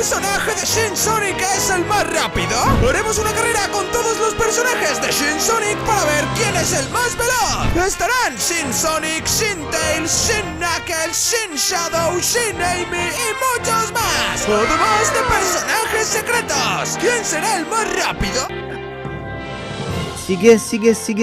personaje de Shin Sonic es el más rápido? Haremos una carrera con todos los personajes de Shin Sonic para ver quién es el más veloz. Estarán Shin Sonic, Shin Tails, Shin Knuckles, Shin Shadow, Shin Amy y muchos más. Además de personajes secretos. ¿Quién será el más rápido?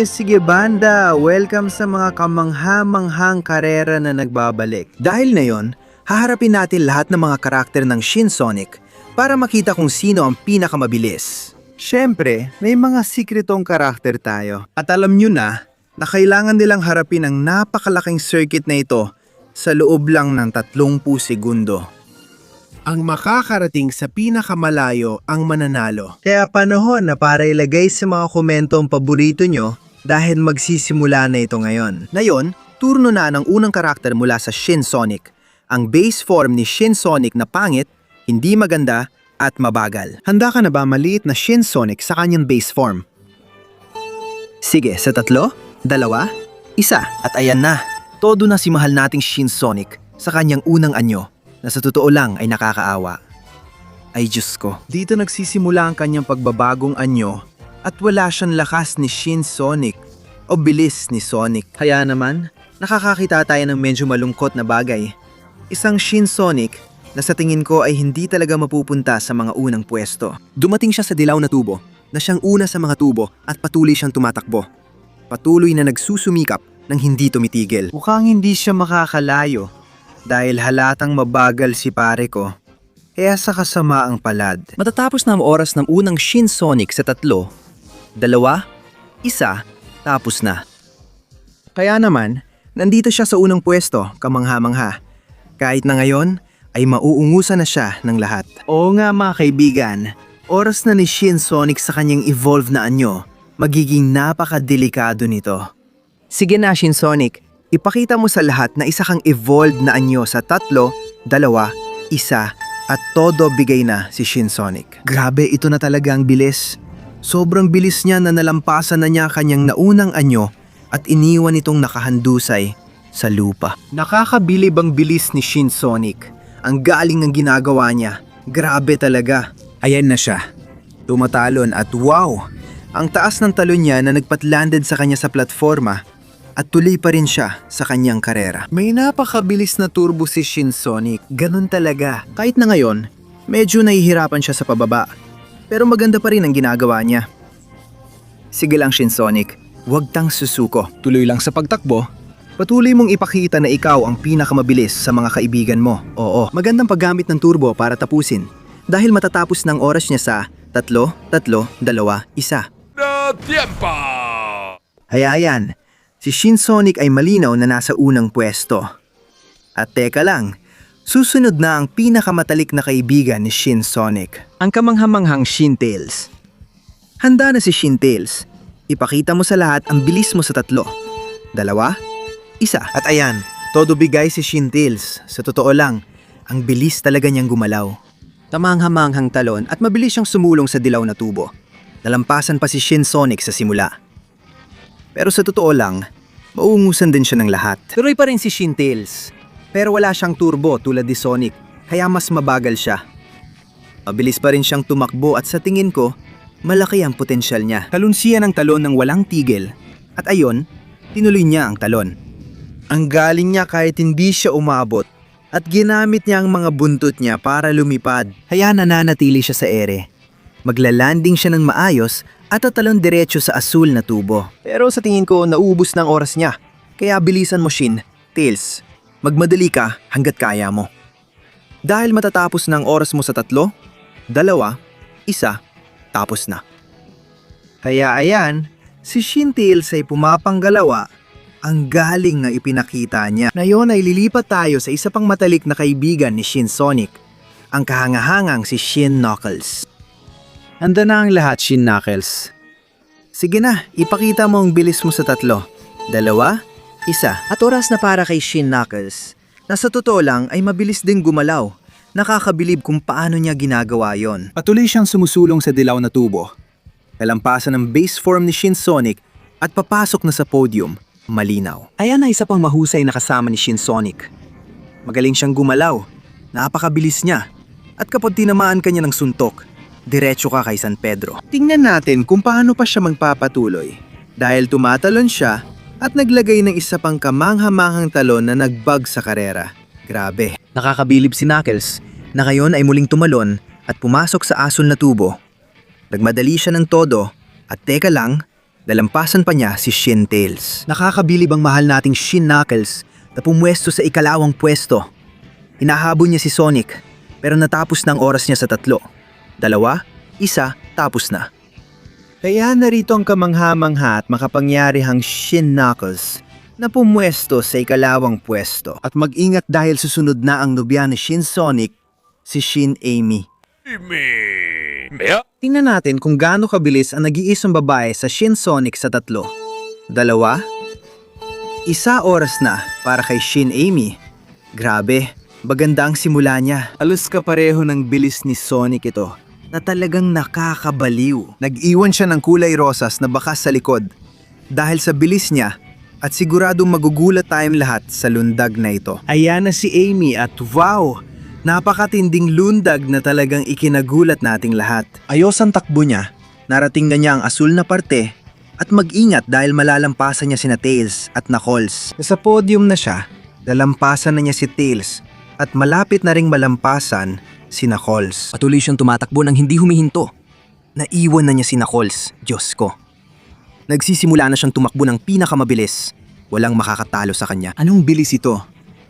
Sige banda, welcome sa mga kamangha-manghang karera na nagbabalik. Dahil ngayon, haharapin natin lahat ng mga karakter ng Shin Sonic para makita kung sino ang pinakamabilis. Siyempre, may mga sikretong karakter tayo. At alam nyo na kailangan nilang harapin ang napakalaking circuit na ito sa loob lang ng 30 segundo. Ang makakarating sa pinakamalayo ang mananalo. Kaya panahon na para ilagay sa mga komento ang paborito nyo dahil magsisimula na ito ngayon. Ngayon, turno na ng unang karakter mula sa Shin Sonic. Ang base form ni Shin Sonic na pangit, hindi maganda at mabagal. Handa ka na ba maliit na Shin Sonic sa kanyang base form? Sige, sa 3, 2, 1, at ayan na. Todo na si mahal nating Shin Sonic sa kanyang unang anyo. Na sa totoo lang ay nakakaawa. Ay Diyos ko. Dito nagsisimula ang kanyang pagbabagong anyo at wala siyang lakas ni Shin Sonic o bilis ni Sonic. Kaya naman, nakakakita tayo ng medyo malungkot na bagay. Isang Shin Sonic na sa tingin ko ay hindi talaga mapupunta sa mga unang pwesto. Dumating siya sa dilaw na tubo na siyang una sa mga tubo at patuloy siyang tumatakbo. Patuloy na nagsusumikap nang hindi tumitigil. Mukhang hindi siya makakalayo. Dahil halatang mabagal si pare ko, kaya sa kasamaang palad. Matatapos na ang oras ng unang Shin Sonic sa 3, 2, 1, tapos na. Kaya naman, nandito siya sa unang pwesto, kamangha-mangha. Kahit na ngayon, ay mauungusan na siya ng lahat. Oo nga mga kaibigan, oras na ni Shin Sonic sa kanyang evolve na anyo, magiging napakadelikado nito. Sige na Shin Sonic, ipakita mo sa lahat na isa kang evolved na anyo sa 3, 2, 1, at todo bigay na si Shin Sonic. Grabe, ito na talaga ang bilis. Sobrang bilis niya na nalampasan na niya kanyang naunang anyo at iniwan itong nakahandusay sa lupa. Nakakabilib ang bilis ni Shin Sonic. Ang galing ng ginagawa niya. Grabe talaga. Ayan na siya. Tumatalon at wow! Ang taas ng talon niya na nagpatlanded sa kanya sa platforma at tuloy pa rin siya sa kanyang karera. May napakabilis na turbo si Shin Sonic. Ganun talaga. Kahit na ngayon, medyo nahihirapan siya sa pababa. Pero maganda pa rin ang ginagawa niya. Sige lang Shin Sonic, huwag tang susuko. Tuloy lang sa pagtakbo. Patuloy mong ipakita na ikaw ang pinakamabilis sa mga kaibigan mo. Oo, magandang paggamit ng turbo para tapusin. Dahil matatapos ng oras niya sa 3, 3, 2, 1. ¡No tiempo! Ayan. Si Shin Sonic ay malinaw na nasa unang pwesto. At teka lang, susunod na ang pinakamatalik na kaibigan ni Shin Sonic, ang kamanghamanghang Shin Tails. Handa na si Shin Tails. Ipakita mo sa lahat ang bilis mo sa 3, 2, 1. At ayan, todo bigay si Shin Tails. Sa totoo lang, ang bilis talaga niyang gumalaw. Tamanghamanghang talon at mabilis siyang sumulong sa dilaw na tubo. Nalampasan pa si Shin Sonic sa simula. Pero sa totoo lang, mauungusan din siya ng lahat. Tuloy pa rin si Shin Tails. Pero wala siyang turbo tulad ni Sonic, kaya mas mabagal siya. Mabilis pa rin siyang tumakbo at sa tingin ko, malaki ang potensyal niya. Talunsiyan ang talon ng walang tigil. At ayon, tinuloy niya ang talon. Ang galing niya kahit hindi siya umabot. At ginamit niya ang mga buntot niya para lumipad. Kaya nananatili siya sa ere. Maglalanding siya ng maayos at tatalon diretso sa asul na tubo. Pero sa tingin ko nauubos na ang oras niya. Kaya bilisan mo Shin, Tails. Magmadali ka hanggat kaya mo. Dahil matatapos na ang oras mo sa 3, 2, 1, tapos na. Kaya ayan, si Shin Tails ay pumapanggalawa. Ang galing na ipinakita niya. Ngayon ay lilipat tayo sa isa pang matalik na kaibigan ni Shin Sonic. Ang kahangahangang si Shin Knuckles. Handa na ang lahat, Shin Knuckles. Sige na, ipakita mo ang bilis mo sa 3, 2, 1. At oras na para kay Shin Knuckles, na sa totoo lang ay mabilis din gumalaw. Nakakabilib kung paano niya ginagawa yon. Patuloy siyang sumusulong sa dilaw na tubo. Nalampasan ang base form ni Shin Sonic at papasok na sa podium, malinaw. Ayan na isa pang mahusay na kasama ni Shin Sonic. Magaling siyang gumalaw, napakabilis niya, At kapag tinamaan kanya ng suntok, diretso ka kay San Pedro. Tingnan natin kung paano pa siya magpapatuloy. Dahil tumatalon siya at naglagay ng isa pang kamanghamanghang talon na nagbag sa karera. Grabe. Nakakabilib si Knuckles na ngayon ay muling tumalon at pumasok sa asul na tubo. Nagmadali siya ng todo at teka lang, nalampasan pa niya si Shin Tails. Nakakabilib ang mahal nating Shin Knuckles na pumwesto sa ikalawang pwesto. Hinahabol niya si Sonic pero natapos na ang oras niya sa 3. 2, 1, tapos na. Kaya narito ang kamangha-mangha at makapangyarihang Shin Knuckles na pumwesto sa ikalawang pwesto. At mag-ingat dahil susunod na ang nobya ni Shin Sonic, si Shin Amy. Tingnan natin kung gaano kabilis ang nag-iisang babae sa Shin Sonic sa 3, 2, 1 oras na para kay Shin Amy. Grabe, maganda ang simula niya. Alos kapareho ng bilis ni Sonic ito na talagang nakakabaliw. Nag-iwan siya ng kulay rosas na bakas sa likod dahil sa bilis niya at siguradong magugulat tayong lahat sa lundag na ito. Ayan na si Amy at wow! Napakatinding lundag na talagang ikinagulat nating lahat. Ayos ang takbo niya, narating na niya ang asul na parte at mag-ingat dahil malalampasan niya sina Tails at Knuckles. Sa podium na siya, lalampasan na niya si Tails at malapit na ring malampasan si Knuckles. Patuloy siyang tumatakbo nang hindi humihinto. Naiwan na niya si Knuckles, Diyos ko. Nagsisimula na siyang tumakbo ng pinakamabilis. Walang makakatalo sa kanya. Anong bilis ito?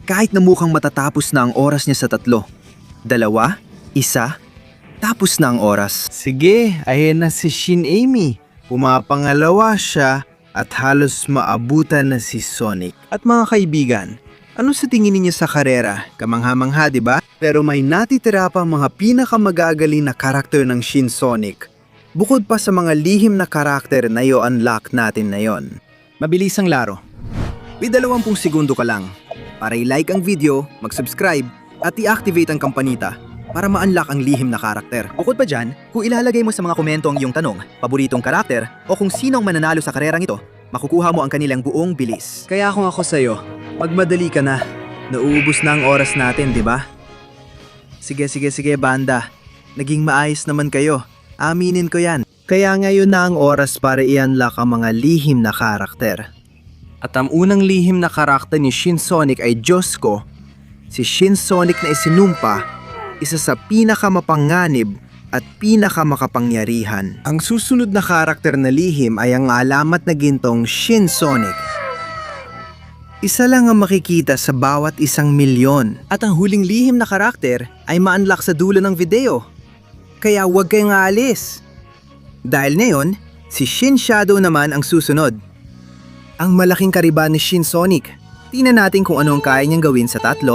Kahit na mukhang matatapos na ang oras niya sa 3, 2, 1, tapos na ang oras. Sige, ayan na si Shin Amy. Pumapangalawa siya at halos maabutan na si Sonic. At mga kaibigan, ano sa tingin niyo sa karera? Kamangha-mangha, di ba? Pero may natitira pa mga pinakamagagaling na karakter ng Shin Sonic. Bukod pa sa mga lihim na karakter na i-unlock natin na yon. Mabilis ang laro. May 20 segundo ka lang para i-like ang video, mag-subscribe at i-activate ang kampanita para ma-unlock ang lihim na karakter. Bukod pa dyan, kung ilalagay mo sa mga komento ang iyong tanong, paboritong karakter o kung sino ang mananalo sa karerang ito, makukuha mo ang kanilang buong bilis. Kaya kung ako sa'yo, magmadali ka na. Nauubos na ang oras natin, di ba? Sige banda. Naging maayos naman kayo. Aminin ko yan. Kaya ngayon na ang oras para i-unlock ang mga lihim na karakter. At ang unang lihim na karakter ni Shin Sonic ay Diyos ko, si Shin Sonic na isinumpa, isa sa pinakamapanganib at pinakamakapangyarihan. Ang susunod na karakter na lihim ay ang alamat na gintong Shin Sonic. Isa lang ang makikita sa bawat 1,000,000. At ang huling lihim na karakter ay ma-unlock sa dulo ng video. Kaya huwag kayong aalis. Dahil ngayon, si Shin Shadow naman ang susunod. Ang malaking kariban ni Shin Sonic. Tingnan natin kung ano ang kaya niyang gawin sa 3,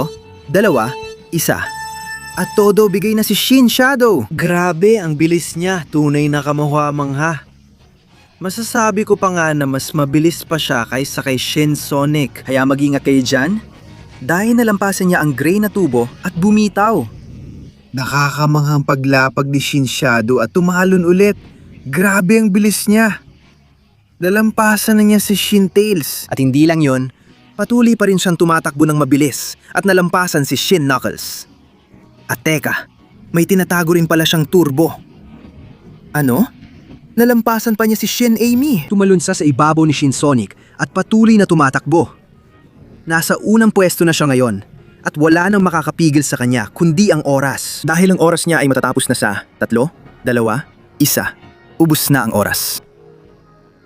2, 1. At todo bigay na si Shin Shadow. Grabe, ang bilis niya. Tunay na kamangha-mangha. Masasabi ko pa nga na mas mabilis pa siya kaysa kay Shin Sonic. Kaya mag-ingat kayo dyan. Dahil nalampasan niya ang gray na tubo at bumitaw. Nakakamanghang paglapag ni Shin Shadow at tumalon ulit. Grabe ang bilis niya. Nalampasan na niya si Shin Tails. At hindi lang yon, patuloy pa rin siyang tumatakbo ng mabilis at nalampasan si Shin Knuckles. At teka, may tinatago rin pala siyang turbo. Ano? Nalampasan pa niya si Shin Amy. Tumalon siya sa ibabaw ni Shin Sonic at patuloy na tumatakbo. Nasa unang pwesto na siya ngayon at wala nang makakapigil sa kanya kundi ang oras. Dahil ang oras niya ay matatapos na sa 3, 2, 1. Ubus na ang oras.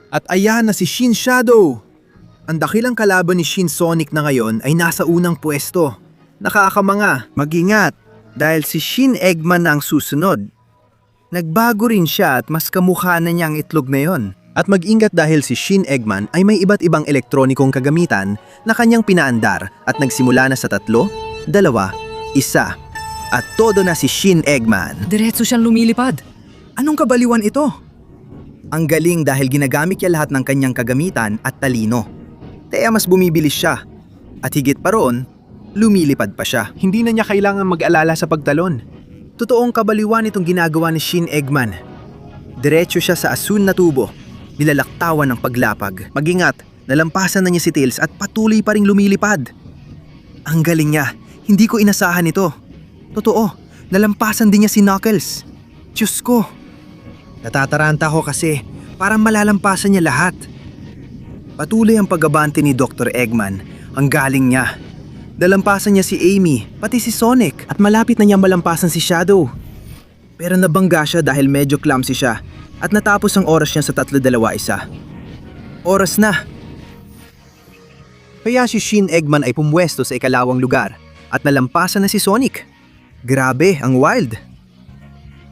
At ayan na si Shin Shadow. Ang dakilang kalaban ni Shin Sonic na ngayon ay nasa unang pwesto. Nakakamanga. Mag-ingat dahil si Shin Eggman na ang susunod. Nagbago rin siya at mas kamukha na niya ang itlog na yon. At mag-ingat dahil si Shin Eggman ay may iba't ibang elektronikong kagamitan na kanyang pinaandar at nagsimula na sa 3, 2, 1. At todo na si Shin Eggman. Diretso siyang lumilipad. Anong kabaliwan ito? Ang galing dahil ginagamit niya lahat ng kanyang kagamitan at talino. Kaya mas bumibilis siya. At higit pa roon, lumilipad pa siya. Hindi na niya kailangan mag-alala sa pagtalon. Totoong kabaliwan itong ginagawa ni Shin Eggman. Diretso siya sa asul na tubo, nilalaktawan ng paglapag. Mag-ingat, nalampasan na niya si Tails at patuloy pa ring lumilipad. Ang galing niya, hindi ko inasahan ito. Totoo, Nalampasan din niya si Knuckles. Diyos ko. Natataranta ko kasi parang malalampasan niya lahat. Patuloy ang pag-abante ni Dr. Eggman. Ang galing niya. Nalampasan niya si Amy, pati si Sonic, at malapit na niya malampasan si Shadow. Pero nabangga siya dahil medyo clumsy siya at natapos ang oras niya sa 3-2-1. Oras na. Kaya si Shin Eggman ay pumwesto sa ikalawang lugar at nalampasan na si Sonic. Grabe, ang wild.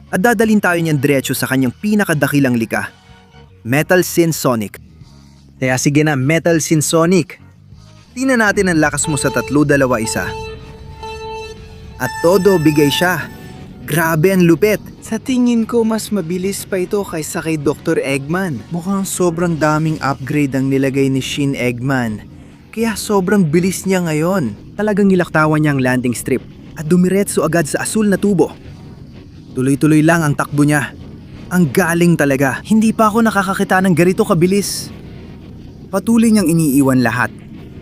At dadalhin tayo niyan diretso sa kanyang pinakadakilang lika. Metal Sin Sonic. Kaya sige na, Metal Sin Sonic. Tingnan natin ang lakas mo sa 3-2-1. At todo bigay siya. Grabe ang lupit. Sa tingin ko mas mabilis pa ito kaysa kay Dr. Eggman. Mukhang sobrang daming upgrade ang nilagay ni Shin Eggman. Kaya sobrang bilis niya ngayon. Talagang nilaktawan niya ang landing strip at dumiretso agad sa asul na tubo. Tuloy-tuloy lang ang takbo niya. Ang galing talaga. Hindi pa ako nakakakita ng ganito kabilis. Patuloy niyang iniiwan lahat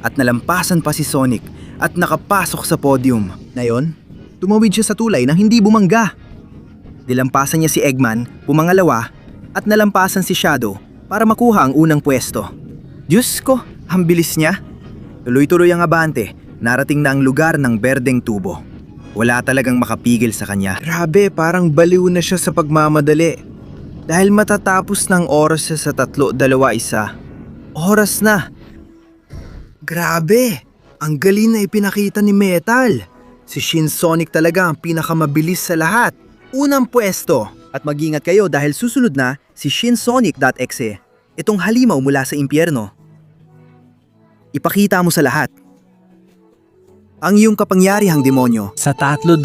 at nalampasan pa si Sonic at nakapasok sa podium. Ngayon, tumawid siya sa tulay nang hindi bumangga. Nilampasan niya si Eggman, pumangalawa, at nalampasan si Shadow para makuha ang unang pwesto. Diyos ko, ang bilis niya. Tuloy-tuloy ang abante, narating na ang lugar ng berdeng tubo. Wala talagang makapigil sa kanya. Grabe, parang baliw na siya sa pagmamadali. Dahil matatapos ng oras siya sa 3-2-1. Oras na. Grabe, ang galing na ipinakita ni Metal. Si Shin Sonic talaga ang pinakamabilis sa lahat. Unang pwesto. At mag-ingat kayo dahil susunod na si ShinSonic.exe. Itong halimaw mula sa impyerno. Ipakita mo sa lahat ang iyong kapangyarihang demonyo sa 3-2-1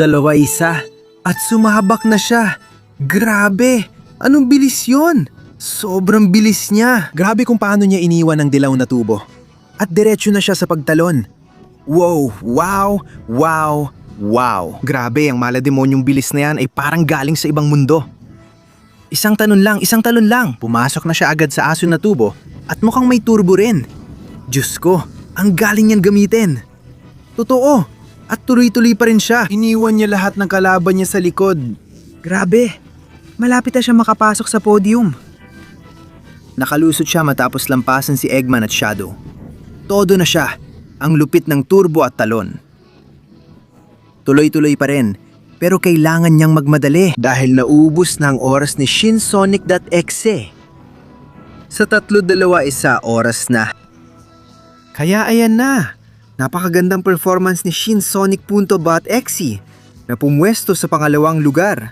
at sumahabak na siya. Grabe, anong bilis yon? Sobrang bilis niya. Grabe kung paano niya iniwan ang dilaw na tubo. At diretso na siya sa pagtalon. Wow, wow, wow, wow. Grabe, ang malademonyong bilis na yan ay parang galing sa ibang mundo. Isang talon lang. Pumasok na siya agad sa aso na tubo at mukhang may turbo rin. Diyos ko, ang galing niyan gamitin. Totoo, at tuloy-tuloy pa rin siya. Iniwan niya lahat ng kalaban niya sa likod. Grabe, malapit na siya makapasok sa podium. Nakalusot siya matapos lampasan si Eggman at Shadow. Todo na siya, ang lupit ng turbo at talon. Tuloy-tuloy pa rin, pero kailangan niyang magmadali dahil naubos na ang oras ni ShinSonic.exe. Sa 3-2-1 oras na. Kaya ayan na, napakagandang performance ni ShinSonic.exe na pumwesto sa pangalawang lugar.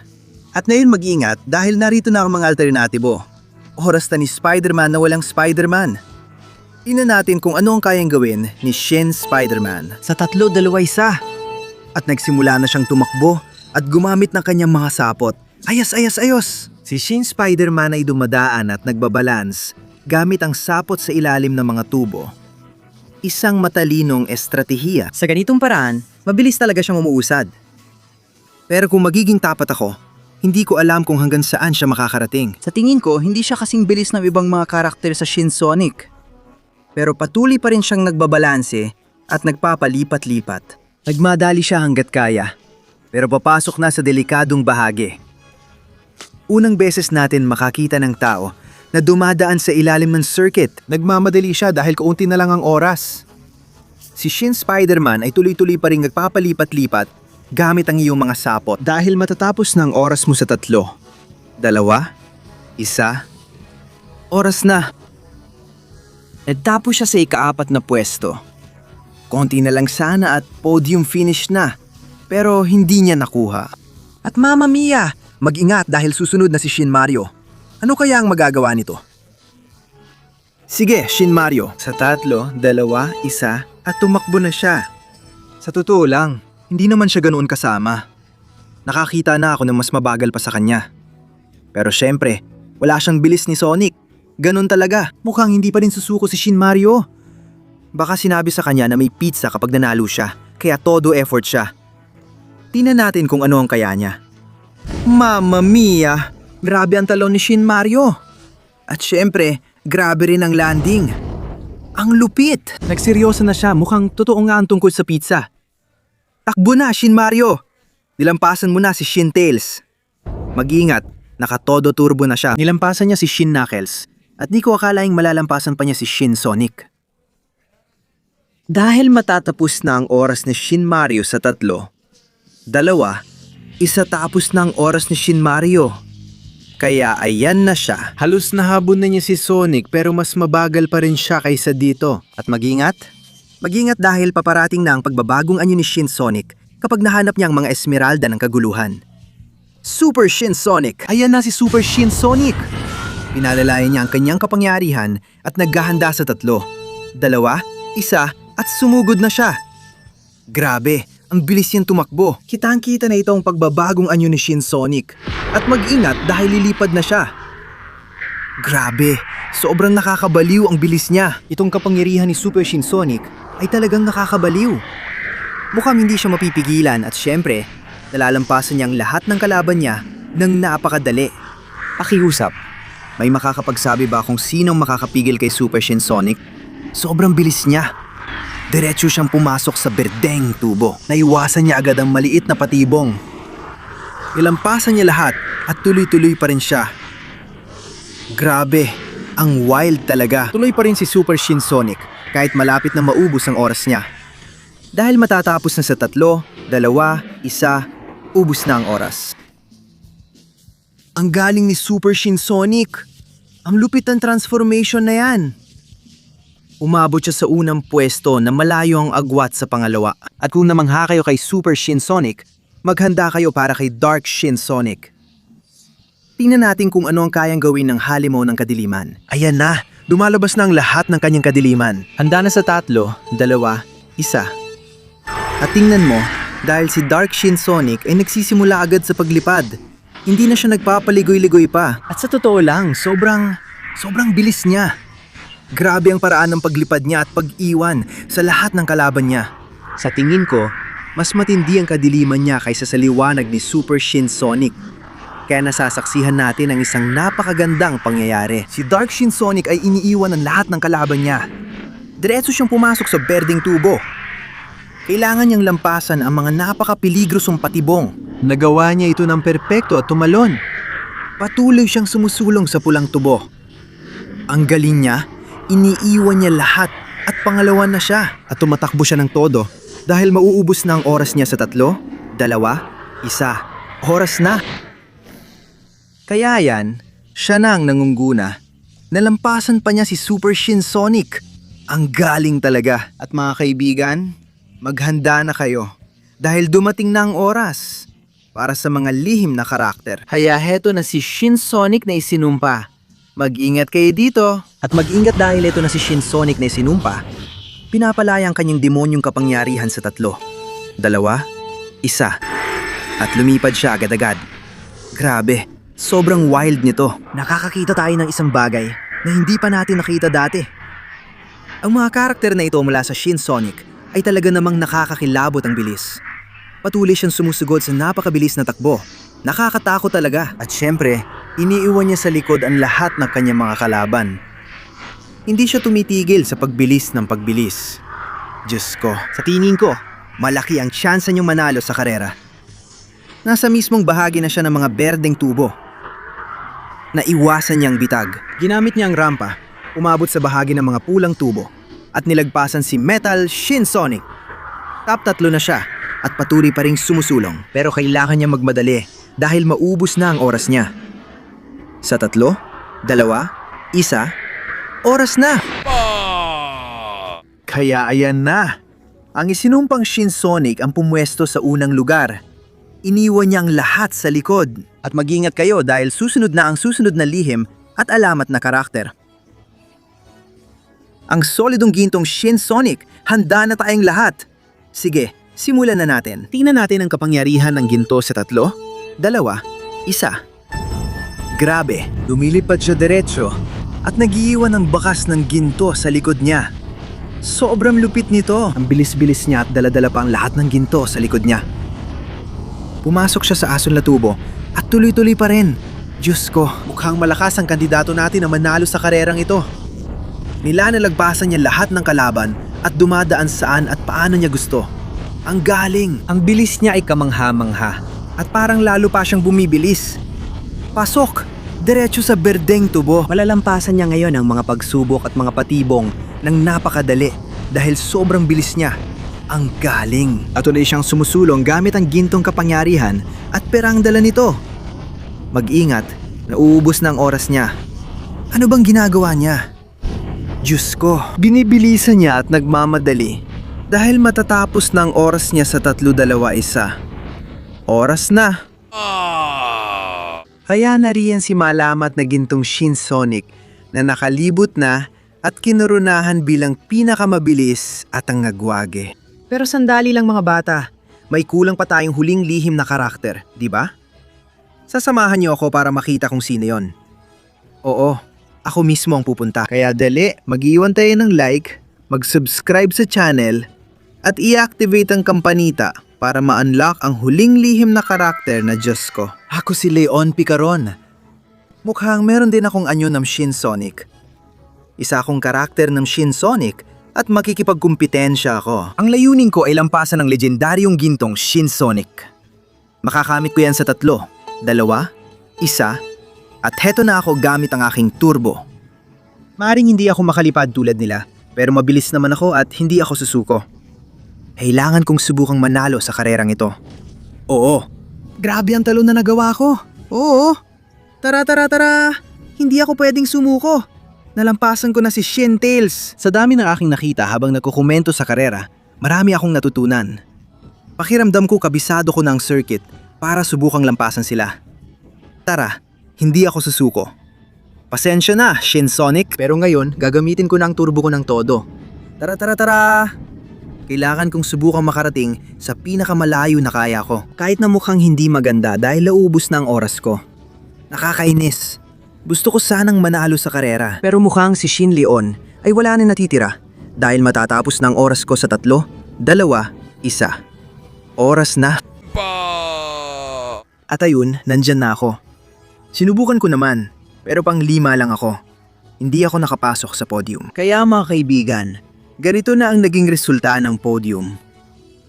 At ngayon mag-ingat dahil narito na ang mga alternatibo. Oras na ni Spider-Man na walang Spider-Man. Tingnan natin kung ano ang kayang gawin ni Shin Spider-Man sa 3-2-1. At nagsimula na siyang tumakbo at gumamit ng kanyang mga sapot. Ayos! Si Shin Spider-Man ay dumadaan at nagbabalance gamit ang sapot sa ilalim ng mga tubo. Isang matalinong estratehiya. Sa ganitong paraan, mabilis talaga siyang umuusad. Pero kung magiging tapat ako, hindi ko alam kung hanggang saan siya makakarating. Sa tingin ko, hindi siya kasing bilis ng ibang mga karakter sa Shin Sonic. Pero patuloy pa rin siyang nagbabalanse at nagpapalipat-lipat. Nagmadali siya hanggat kaya, pero papasok na sa delikadong bahagi. Unang beses natin makakita ng tao na dumadaan sa ilalim ng circuit. Nagmamadali siya dahil kaunti na lang ang oras. Si Shin Spider-Man ay tuloy-tuloy pa rin nagpapalipat-lipat gamit ang iyong mga sapot. Dahil matatapos ng oras mo sa 3, 2, 1, oras na. Nagtapos siya sa ika-4 na pwesto. Konti na lang sana at podium finish na, pero hindi niya nakuha. At Mamma Mia, mag-ingat dahil susunod na si Shin Mario. Ano kaya ang magagawa nito? Sige, Shin Mario. Sa 3, 2, 1 at tumakbo na siya. Sa totoo lang, hindi naman siya ganoon kasama. Nakakita na ako ng mas mabagal pa sa kanya. Pero syempre, wala siyang bilis ni Sonic. Ganon talaga, mukhang hindi pa rin susuko si Shin Mario. Baka sinabi sa kanya na may pizza kapag nanalo siya, kaya todo effort siya. Tingnan natin kung ano ang kaya niya. Mamma Mia! Grabe ang talon ni Shin Mario. At syempre, grabe rin ang landing. Ang lupit! Nagseryoso na siya, mukhang totoo nga ang tungkol sa pizza. Takbo na, Shin Mario! Nilampasan mo na si Shin Tails. Mag-ingat, naka-todo turbo na siya. Nilampasan niya si Shin Knuckles at di ko akalaing malalampasan pa niya si Shin Sonic. Dahil matatapos na ang oras ni Shin Mario sa 3, 2, 1 tapos na ang oras ni Shin Mario. Kaya ayan na siya. Halos nahabon na niya si Sonic pero mas mabagal pa rin siya kaysa dito. At mag-ingat? Mag-ingat dahil paparating na ang pagbabagong anyo ni Shin Sonic kapag nahanap niya ang mga Esmeralda ng kaguluhan. Super Shin Sonic! Ayan na si Super Shin Sonic! Pinalalayan niya ang kanyang kapangyarihan at naghahanda sa 3, 2, 1 at sumugod na siya. Grabe, ang bilis niyang tumakbo. Kitang-kita na itong pagbabagong anyo ni Shin Sonic. At mag-ingat dahil lilipad na siya. Grabe, sobrang nakakabaliw ang bilis niya. Itong kapangyarihan ni Super Shin Sonic ay talagang nakakabaliw. Mukhang hindi siya mapipigilan at syempre, nalalampasan niya ang lahat ng kalaban niya ng napakadali. Pakiusap, may makakapagsabi ba kung sinong makakapigil kay Super Shin Sonic? Sobrang bilis niya. Diretso siyang pumasok sa berdeng tubo. Naiwasan niya agad ang maliit na patibong. Nilampasan niya lahat at tuloy-tuloy pa rin siya. Grabe, ang wild talaga. Tuloy pa rin si Super Shin Sonic kahit malapit na maubos ang oras niya. Dahil matatapos na sa 3, 2, 1, ubos na ang oras. Ang galing ni Super Shin Sonic. Ang lupit ng transformation na yan. Umabot siya sa unang pwesto na malayo ang agwat sa pangalawa. At kung namangha kayo kay Super Shin Sonic, maghanda kayo para kay Dark Shin Sonic. Tingnan natin kung ano ang kayang gawin ng halimaw ng kadiliman. Ayan na, lumalabas na ang lahat ng kanyang kadiliman. Handa na sa 3, 2, 1. At tingnan mo, dahil si Dark Shin Sonic ay nagsisimula agad sa paglipad. Hindi na siya nagpapaligoy-ligoy pa. At sa totoo lang, sobrang bilis niya. Grabe ang paraan ng paglipad niya at pag-iwan sa lahat ng kalaban niya. Sa tingin ko, mas matindi ang kadiliman niya kaysa sa liwanag ni Super Shin Sonic. Kaya nasasaksihan natin ang isang napakagandang pangyayari. Si Dark Shin Sonic ay iniiwan ng lahat ng kalaban niya. Diretso siyang pumasok sa berdeng tubo. Kailangan niyang lampasan ang mga napakapiligrosong patibong. Nagawa niya ito ng perpekto at tumalon. Patuloy siyang sumusulong sa pulang tubo. Ang galing niya, iniiwan niya lahat at pangalawa na siya. At tumatakbo siya ng todo dahil mauubos na ang oras niya sa 3, 2, 1. Oras na. Kaya yan, siya na ang nangungguna. Nalampasan pa niya si Super Shin Sonic. Ang galing talaga. At mga kaibigan, maghanda na kayo dahil dumating na ang oras para sa mga lihim na karakter. Kaya heto na si Shin Sonic na isinumpa. Mag-ingat kayo dito. At mag-ingat dahil ito na si Shin Sonic na isinumpa. Pinapalaya ang kanyang demonyong kapangyarihan sa 3, 2, 1. At lumipad siya agad-agad. Grabe, sobrang wild nito. Nakakakita tayo ng isang bagay na hindi pa natin nakita dati. Ang mga karakter na ito mula sa Shin Sonic ay talaga namang nakakakilabot ang bilis. Patuloy siyang sumusugod sa napakabilis na takbo. Nakakatakot talaga. At syempre, iniiwan niya sa likod ang lahat ng kanyang mga kalaban. Hindi siya tumitigil sa pagbilis ng pagbilis. Diyos ko, sa tingin ko, malaki ang tsansa niyong manalo sa karera. Nasa mismong bahagi na siya ng mga berdeng tubo. Naiwasan niyang bitag. Ginamit niya ang rampa, umabot sa bahagi ng mga pulang tubo. At nilagpasan si Metal Shin Sonic. Top 3 na siya at patuloy pa ring sumusulong. Pero kailangan niya magmadali dahil maubos na ang oras niya. Sa 3, 2, 1, oras na! Kaya ayan na. Ang isinumpang Shin Sonic ang pumwesto sa unang lugar. Iniwan niya ang lahat sa likod. At mag-ingat kayo dahil susunod na ang susunod na lihim at alamat na karakter. Ang solidong gintong Shin Sonic, handa na tayong lahat. Sige, simulan na natin. Tingnan natin ang kapangyarihan ng ginto sa 3, 2, 1. Grabe, lumilipad siya diretso at nagiiwan ng bakas ng ginto sa likod niya. Sobrang lupit nito. Ang bilis-bilis niya at daladala pa ang lahat ng ginto sa likod niya. Pumasok siya sa asul na tubo at tuloy-tuloy pa rin. Diyos ko, mukhang malakas ang kandidato natin na manalo sa karerang ito. Nilalagpasan niya lahat ng kalaban at dumadaan saan at paano niya gusto. Ang galing! Ang bilis niya ay kamangha-mangha. At parang lalo pa siyang bumibilis. Pasok! Diretso sa berdeng tubo. Malalampasan niya ngayon ang mga pagsubok at mga patibong ng napakadali dahil sobrang bilis niya. Ang galing! At tuloy siyang sumusulong gamit ang gintong kapangyarihan at perang dala nito. Mag-ingat, nauubos na ang oras niya. Ano bang ginagawa niya? Diyos ko, binibilisan niya at nagmamadali dahil matatapos na ang oras niya sa 3-2-1. Oras na! Kaya nariyan si malamat na gintong Shinsonic na nakalibot na at kinurunahan bilang pinakamabilis at ang ngagwage. Pero sandali lang mga bata, may kulang pa tayong huling lihim na karakter, di ba? Sasamahan niyo ako para makita kung sino yon. Oo, ako mismo ang pupunta. Kaya dali, mag-iwan tayo ng like, mag-subscribe sa channel, at i-activate ang kampanita para ma-unlock ang huling lihim na karakter na Diyos ko. Ako si Leon Picaron. Mukhang meron din akong anyo ng Shinsonic. Isa akong karakter ng Shinsonic at makikipagkumpitensya ako. Ang layunin ko ay lampasan ng legendaryong gintong Shinsonic. Makakamit ko yan sa 3, 2, 1, at heto na ako gamit ang aking turbo. Maaring hindi ako makalipad tulad nila, pero mabilis naman ako at hindi ako susuko. Kailangan kong subukang manalo sa karerang ito. Oo, grabe ang talon na nagawa ko. Oo, tara. Hindi ako pwedeng sumuko. Nalampasan ko na si Shintails. Sa dami ng aking nakita habang nagkukomento sa karera, marami akong natutunan. Pakiramdam ko kabisado ko ng circuit para subukang lampasan sila. Tara, hindi ako susuko. Pasensya na, Shinsonic, pero ngayon gagamitin ko na ang turbo ko ng todo. Tara. Kailangan kong subukang makarating sa pinakamalayo na kaya ko. Kahit na mukhang hindi maganda dahil naubos na ang oras ko. Nakakainis. Gusto ko sanang manalo sa karera. Pero mukhang si Shin Leon ay wala na natitira dahil matatapos na ang oras ko sa 3, 2, 1. Oras na. At ayun, nandyan na ako. Sinubukan ko naman, pero pang 5 lang ako. Hindi ako nakapasok sa podium. Kaya mga kaibigan, ganito na ang naging resulta ng podium.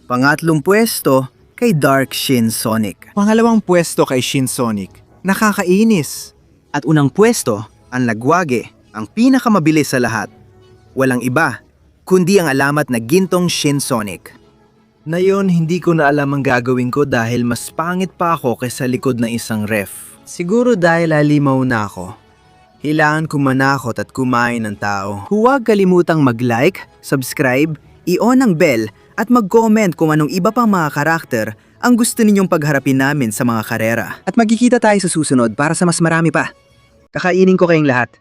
Pangatlong pwesto kay Dark Shinsonic. Pangalawang pwesto kay Shinsonic. Nakakainis. At unang pwesto, ang lagwage, ang pinakamabilis sa lahat. Walang iba, kundi ang alamat na gintong Shinsonic. Ngayon, hindi ko na alam ang gagawin ko dahil mas pangit pa ako kaysa likod ng isang ref. Siguro dahil alimaw na ako. Kailangan ko manakot at kumain ng tao. Huwag kalimutang mag-like, subscribe, i-on ang bell at mag-comment kung anong iba pang mga karakter ang gusto ninyong pagharapin namin sa mga karera. At magkikita tayo sa susunod para sa mas marami pa. Kakainin ko kayong lahat.